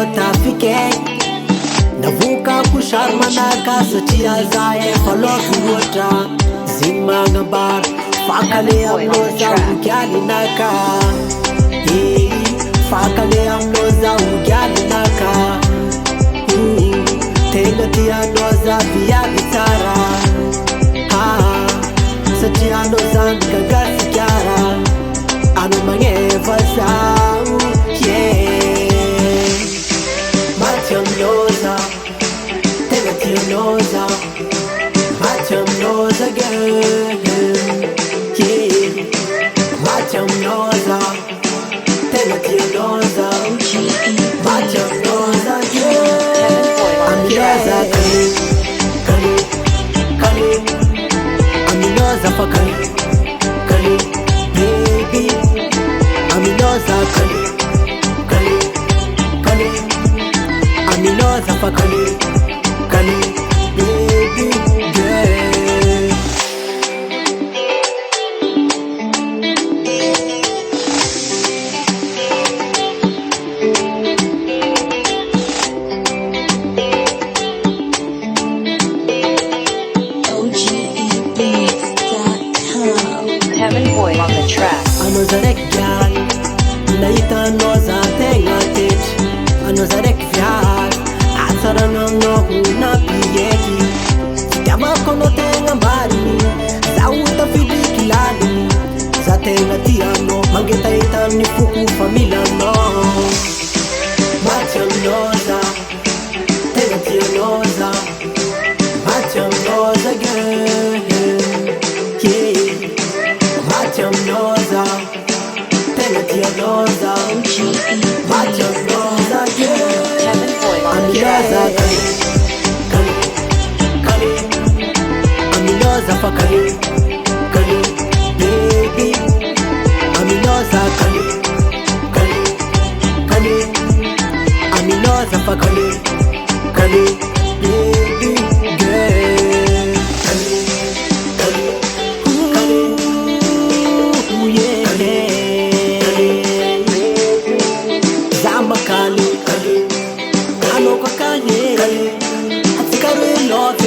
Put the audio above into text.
tafiquei navuka kushar manaka satria za efa loky loatra zigny magnambara fakale aminao zaho gialinaka fakale aminao zaho gialinaka tegna tianao za viavy tsara satria anao zany gagasikara anao magneva zaho maty aminao zaho tegna tianao zaho maty aminao zagny maty aminao zaho tegna tianao zaho maty aminao zagny aminao za kale aminao za fa kale baby aminao za kale aminao za fa kale baby girl. Heaven Boy on the track. Ano zarek gyal nahita anao za tegna tetry ano zarek viary atsara nagnoho nampieky fitiavako anao tegna mariny zaho tafiliky laliny za tegna tianao mangetahita amin'ny foko familanao maty aminao zaho tegna tianao zaho maty aminao zagny maty aminao zaho tegna tianao zaho maty aminao zagny Heaven Boy on the aminao za track. kale aminao za fa kale baby aminao za kale aminao za fa kale baby girl zama kale ano kakanye atsikaro love